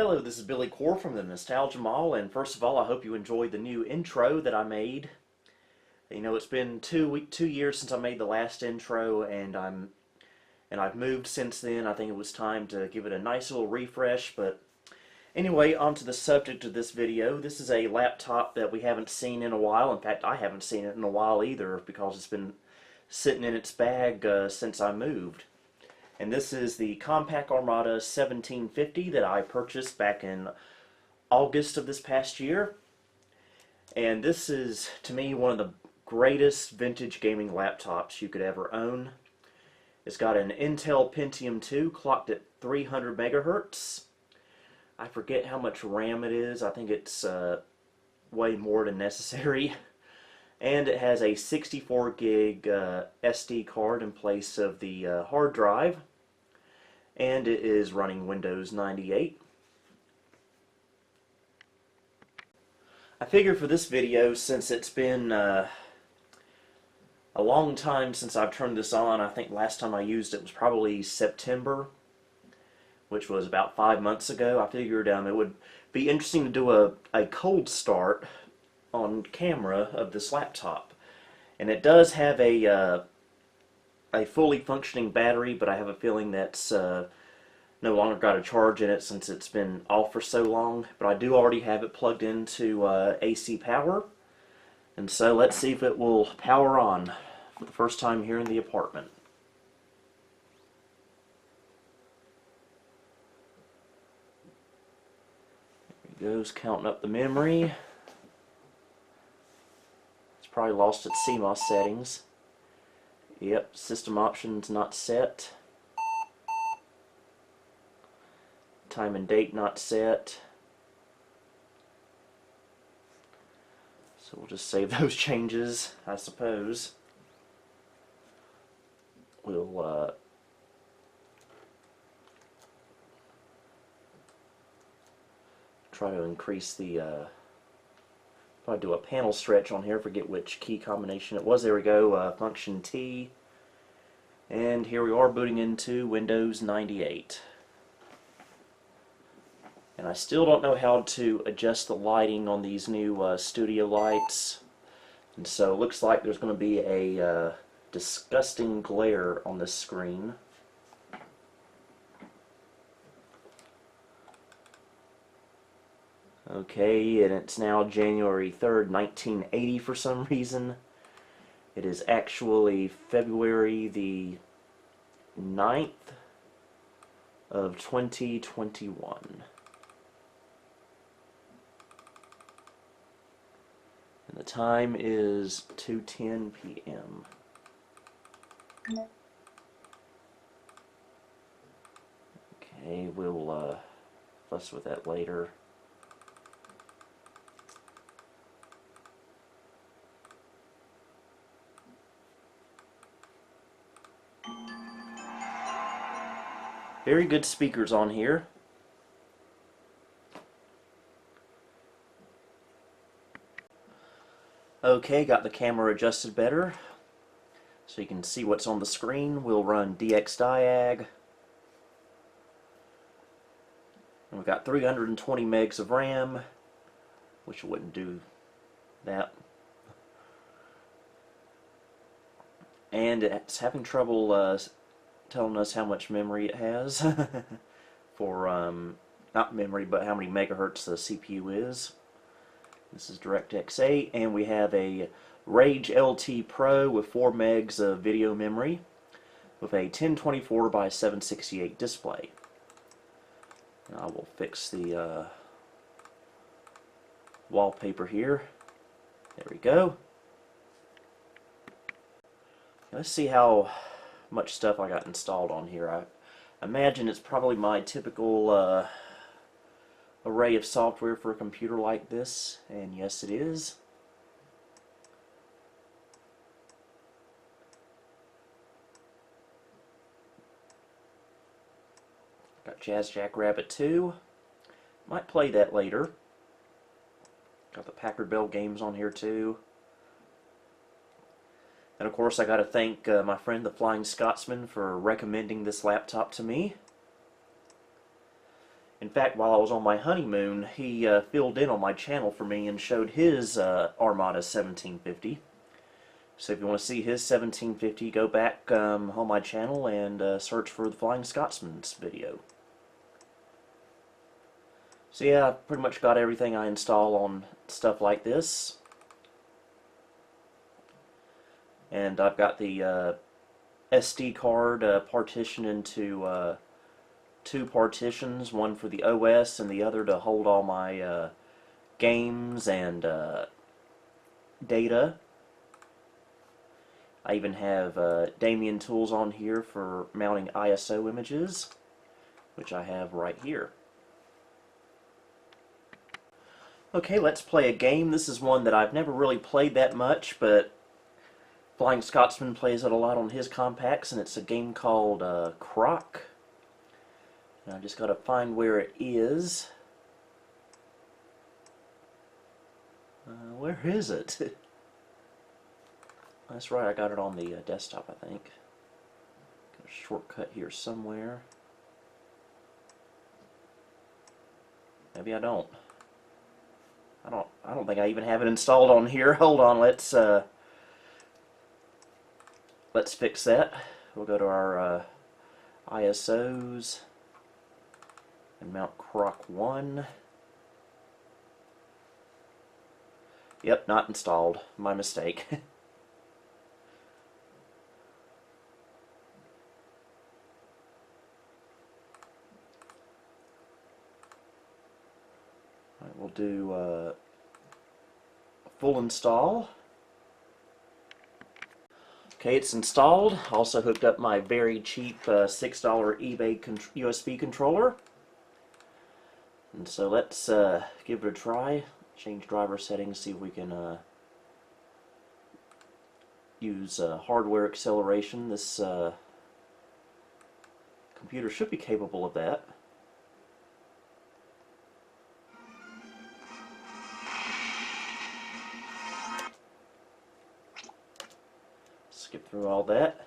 Hello, this is Billy Core from the Nostalgia Mall, and first of all, I hope you enjoyed the new intro that I made. You know, it's been 2 years since I made the last intro, and I've moved since then. I think it was time to give it a nice little refresh. But anyway, on to the subject of this video. This is a laptop that we haven't seen in a while. In fact, I haven't seen it in a while either, because it's been sitting in its bag since I moved. And this is the Compaq Armada 1750 that I purchased back in August of this past year. And this is, to me, one of the greatest vintage gaming laptops you could ever own. It's got an Intel Pentium 2 clocked at 300 megahertz. I forget how much RAM it is. I think it's way more than necessary. And it has a 64 gig SD card in place of the hard drive. And it is running Windows 98. I figured for this video, since it's been a long time since I've turned this on, I think last time I used it was probably September, which was about 5 months ago. I figured it would be interesting to do a cold start on camera of this laptop. And it does have a fully functioning battery, but I have a feeling that's no longer got a charge in it since it's been off for so long. But I do already have it plugged into AC power, and so let's see if it will power on for the first time here in the apartment. There it goes, counting up the memory. It's probably lost its CMOS settings. Yep, system options not set. Time and date not set. So we'll just save those changes, I suppose. We'll try to increase the probably do a panel stretch on here, forget which key combination it was. There we go, function T. And here we are booting into Windows 98. And I still don't know how to adjust the lighting on these new studio lights. And so it looks like there's going to be a disgusting glare on this screen. Okay, and it's now January 3rd, 1980 for some reason. It is actually February the 9th of 2021. And the time is 2:10 p.m. Okay, we'll fuss with that later. Very good speakers on here. Okay, got the camera adjusted better so you can see what's on the screen. We'll run DXDiag. And we've got 320 megs of RAM, which wouldn't do that. And it's having trouble telling us how much memory it has for not memory, but how many megahertz the CPU is. This is DirectX 8, and we have a Rage LT Pro with 4 megs of video memory with a 1024 by 768 display. And I will fix the wallpaper here. There we go. Let's see how much stuff I got installed on here. I imagine it's probably my typical array of software for a computer like this, and yes, it is. Got Jazz Jackrabbit 2. Might play that later. Got the Packard Bell games on here too. And of course I got to thank my friend the Flying Scotsman for recommending this laptop to me. In fact, while I was on my honeymoon, he filled in on my channel for me and showed his Armada 1750. So if you want to see his 1750, go back on my channel and search for the Flying Scotsman's video. So yeah, I've pretty much got everything I install on stuff like this. And I've got the SD card partitioned into two partitions, one for the OS and the other to hold all my games and data. I even have Damien tools on here for mounting ISO images, which I have right here. Okay, let's play a game. This is one that I've never really played that much, but Flying Scotsman plays it a lot on his Compaqs, and it's a game called Croc. And I just got to find where it is. Where is it? That's right, I got it on the desktop, I think. Got a shortcut here somewhere. Maybe I don't. I don't think I even have it installed on here. Hold on, let's fix that. We'll go to our ISOs and mount Croc 1. Yep, not installed. My mistake. Alright, we'll do full install. Okay, it's installed. Also hooked up my very cheap $6 eBay USB controller. And so let's give it a try. Change driver settings, see if we can use hardware acceleration. This computer should be capable of that. Skip through all that.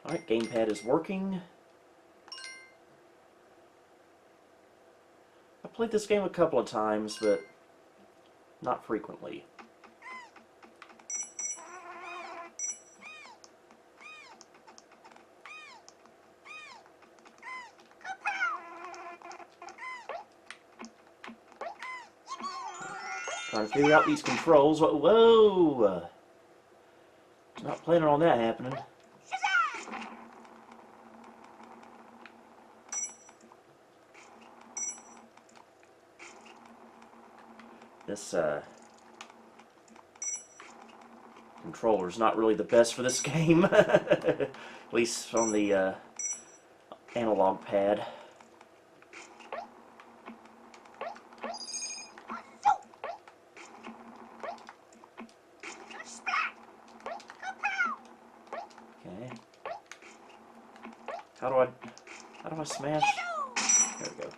Alright, gamepad is working. I played this game a couple of times, but not frequently. Trying to figure out these controls. Whoa! Not planning on that happening. This controller's not really the best for this game, at least on the analog pad. Okay. How do I smash? There we go.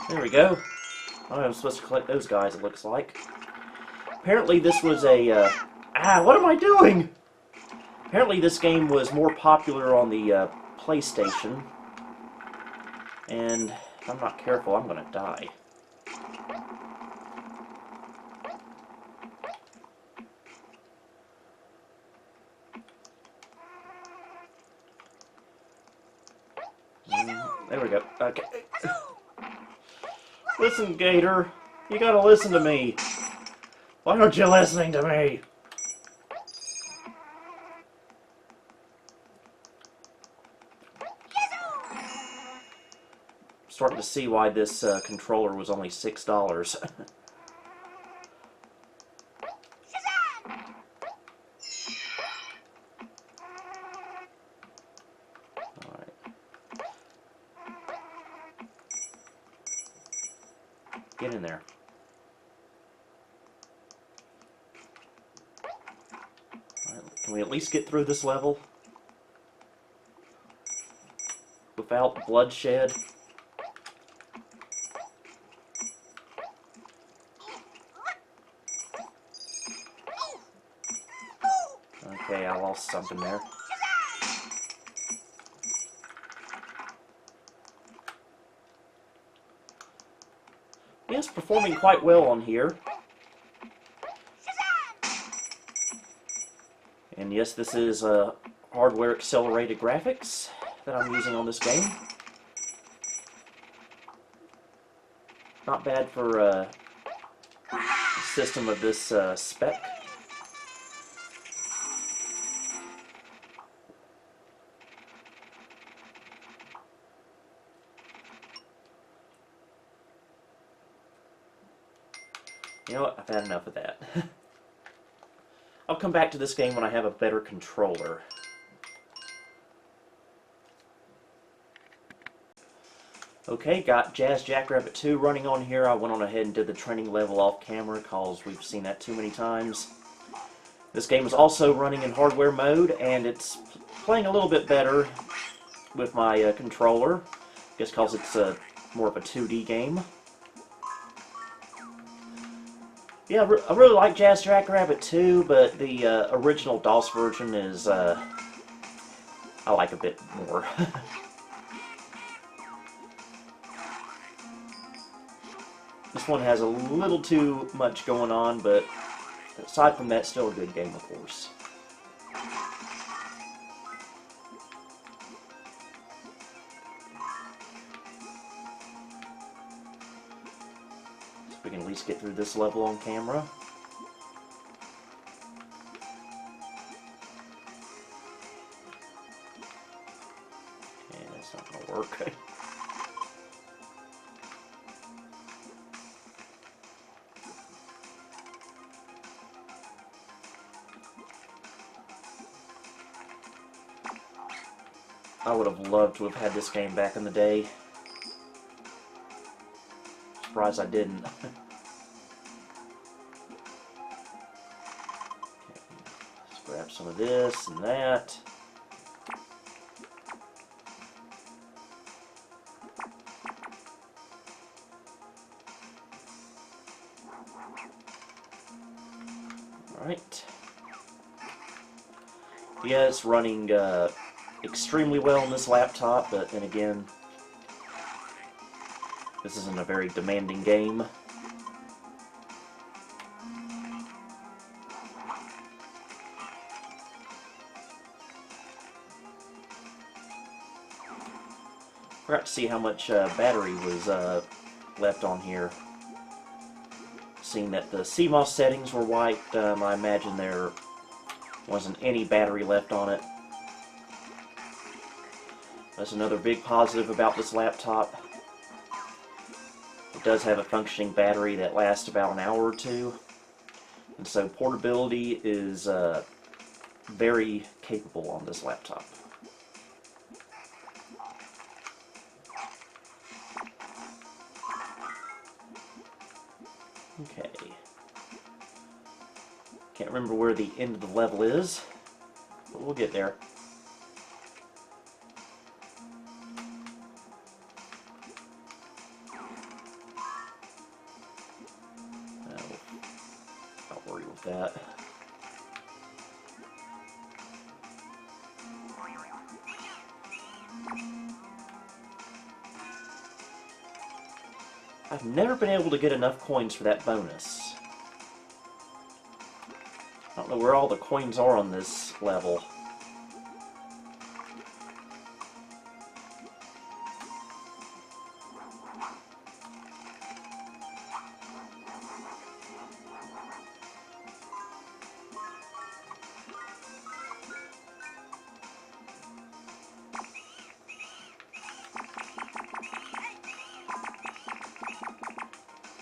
There we go. Oh, I'm supposed to collect those guys, it looks like. Apparently this was a... what am I doing? Apparently this game was more popular on the PlayStation. And if I'm not careful, I'm going to die. There we go. Okay. Listen, Gator. You gotta listen to me. Why aren't you listening to me? Starting to see why this controller was only $6. Alright. Get in there. Alright, can we at least get through this level without bloodshed? Okay, I lost something there. Yes, performing quite well on here. And yes, this is hardware accelerated graphics that I'm using on this game. Not bad for a system of this spec. You know what? I've had enough of that. I'll come back to this game when I have a better controller. Okay, got Jazz Jackrabbit 2 running on here. I went on ahead and did the training level off camera because we've seen that too many times. This game is also running in hardware mode, and it's playing a little bit better with my controller. I guess because it's more of a 2D game. Yeah, I really like Jazz Jackrabbit 2, but the original DOS version is, I like a bit more. This one has a little too much going on, but aside from that, still a good game, of course. So we can at least get through this level on camera. And that's not going to work. I would have loved to have had this game back in the day. Surprised I didn't. Okay, let's grab some of this and that. Alright. Yeah, it's running extremely well on this laptop, but then again, this isn't a very demanding game. Forgot to see how much battery was left on here. Seeing that the CMOS settings were wiped, I imagine there wasn't any battery left on it. That's another big positive about this laptop. It does have a functioning battery that lasts about an hour or two, and so portability is very capable on this laptop. Okay. Can't remember where the end of the level is, but we'll get there. Not worry with that. I've never been able to get enough coins for that bonus. I don't know where all the coins are on this level.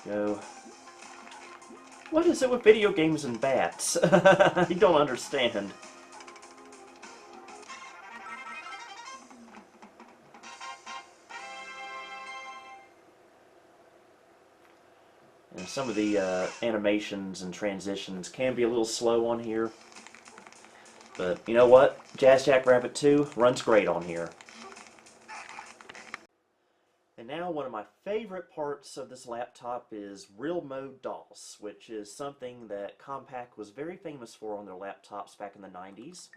Go. What is it with video games and bats? I don't understand. And some of the animations and transitions can be a little slow on here. But you know what? Jazz Jackrabbit 2 runs great on here. And now one of my favorite parts of this laptop is Real Mode DOS, which is something that Compaq was very famous for on their laptops back in the 90s.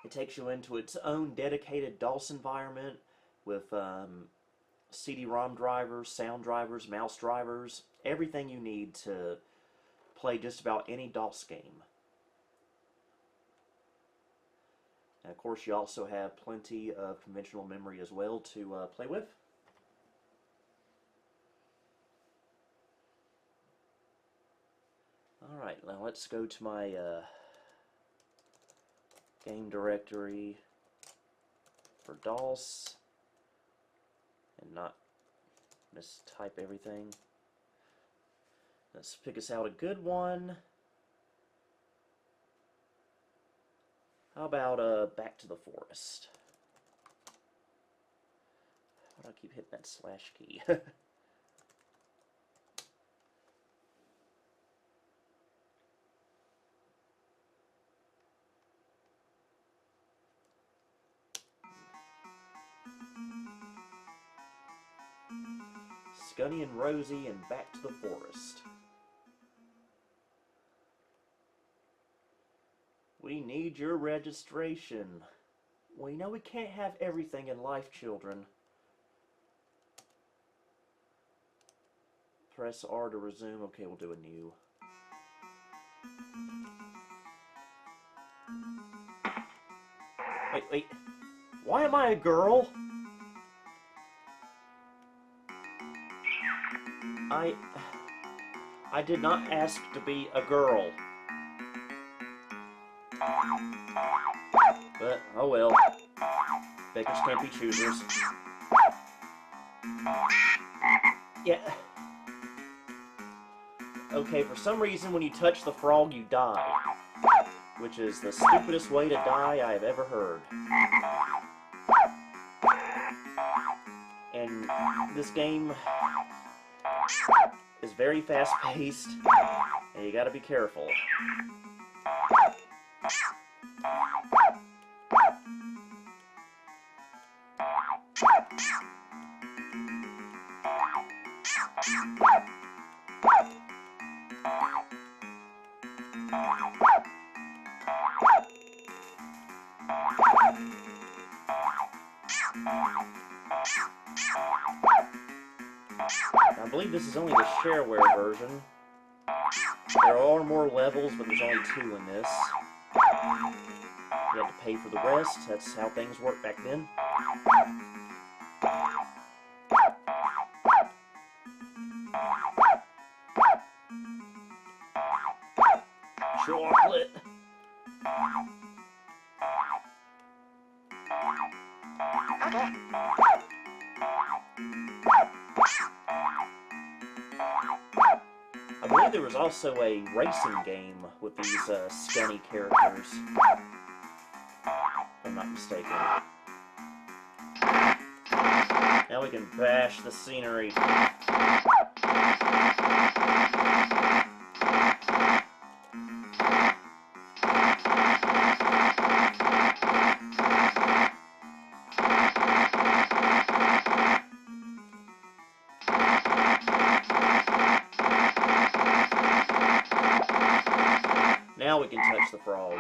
It takes you into its own dedicated DOS environment with CD-ROM drivers, sound drivers, mouse drivers, everything you need to play just about any DOS game. And of course you also have plenty of conventional memory as well to play with. Alright, now let's go to my game directory for DOS and not mistype everything. Let's pick us out a good one. How about Back to the Forest? Why do I keep hitting that slash key? Scunny and Rosie and Back to the Forest. We need your registration. Well, you know we can't have everything in life, children. Press R to resume. Okay, we'll do a new. Wait. Why am I a girl? I did not ask to be a girl. But, oh well. Beggars can't be choosers. Yeah. Okay, for some reason when you touch the frog you die. Which is the stupidest way to die I have ever heard. And this game is very fast-paced, and you gotta be careful. I believe this is only the shareware version. There are more levels, but there's only 2 in this. You have to pay for the rest. That's how things worked back then. Chocolate! I believe there was also a racing game with these scunny characters, if I'm not mistaken. Now we can bash the scenery. Now we can touch the frog.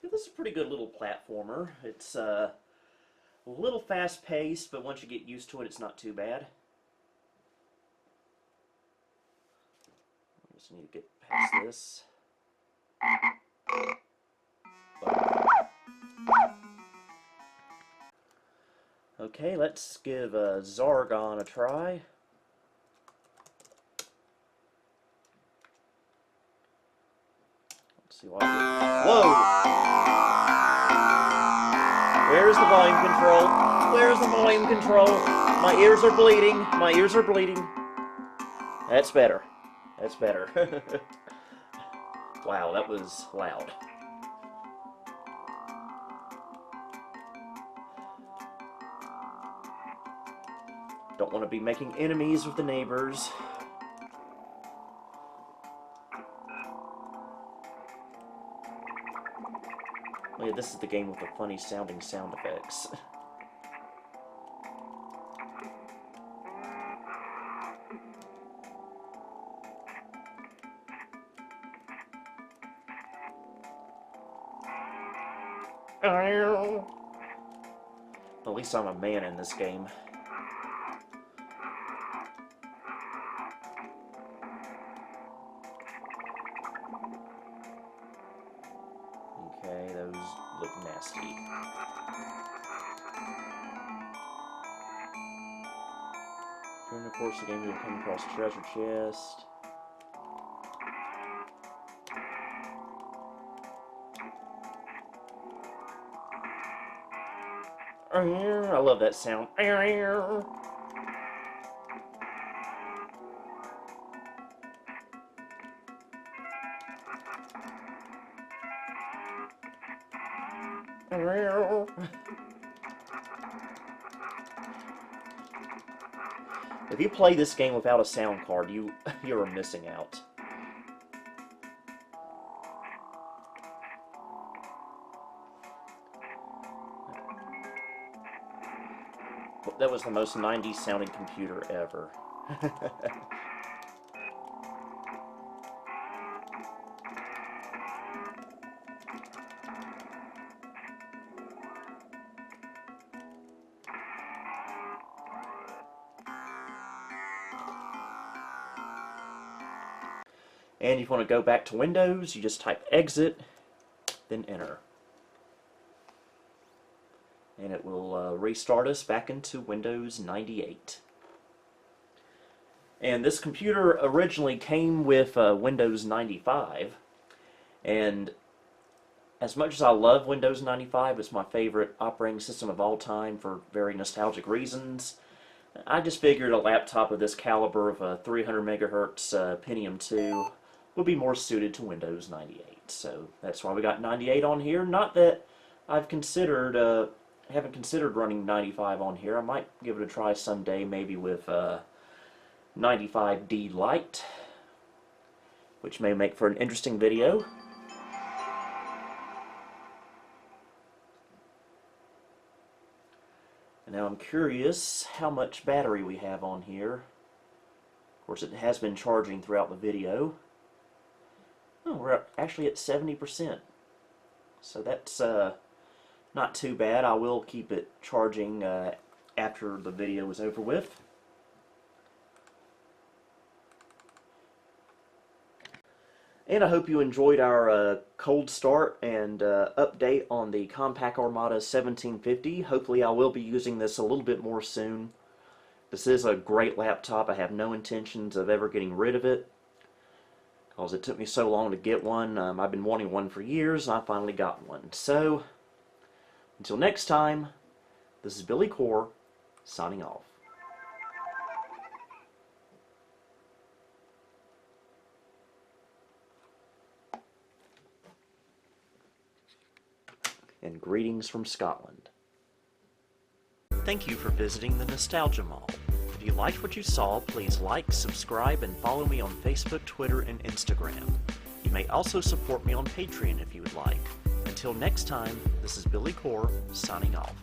This is a pretty good little platformer. It's a little fast-paced, but once you get used to it, it's not too bad. I just need to get past this. Okay, let's give Zargon a try. Let's see why. Whoa! Where's the volume control? Where's the volume control? My ears are bleeding. My ears are bleeding. That's better. That's better. Wow, that was loud. Don't want to be making enemies with the neighbors. yeah, this is the game with the funny sounding sound effects. At least I'm a man in this game. Okay, those look nasty. During the course of the game, you'll come across a treasure chest. I love that sound. If you play this game without a sound card, you're missing out. That was the most 90s sounding computer ever. And if you want to go back to Windows, you just type exit, then enter. And it will restart us back into Windows 98. And this computer originally came with Windows 95. And as much as I love Windows 95, it's my favorite operating system of all time for very nostalgic reasons. I just figured a laptop of this caliber of a 300 megahertz Pentium 2 would be more suited to Windows 98. So that's why we got 98 on here. Not that I've considered, haven't considered running 95 on here. I might give it a try someday, maybe with 95D Lite, which may make for an interesting video. And now I'm curious how much battery we have on here. Of course, it has been charging throughout the video. Oh, we're actually at 70%. So that's not too bad. I will keep it charging after the video is over with. And I hope you enjoyed our cold start and update on the Compaq Armada 1750. Hopefully I will be using this a little bit more soon. This is a great laptop. I have no intentions of ever getting rid of it, because it took me so long to get one. I've been wanting one for years, and I finally got one. So, until next time, this is Billy Core, signing off. And greetings from Scotland. Thank you for visiting the Nostalgia Mall. If you liked what you saw, please like, subscribe, and follow me on Facebook, Twitter, and Instagram. You may also support me on Patreon if you would like. Until next time, this is Billy Core, signing off.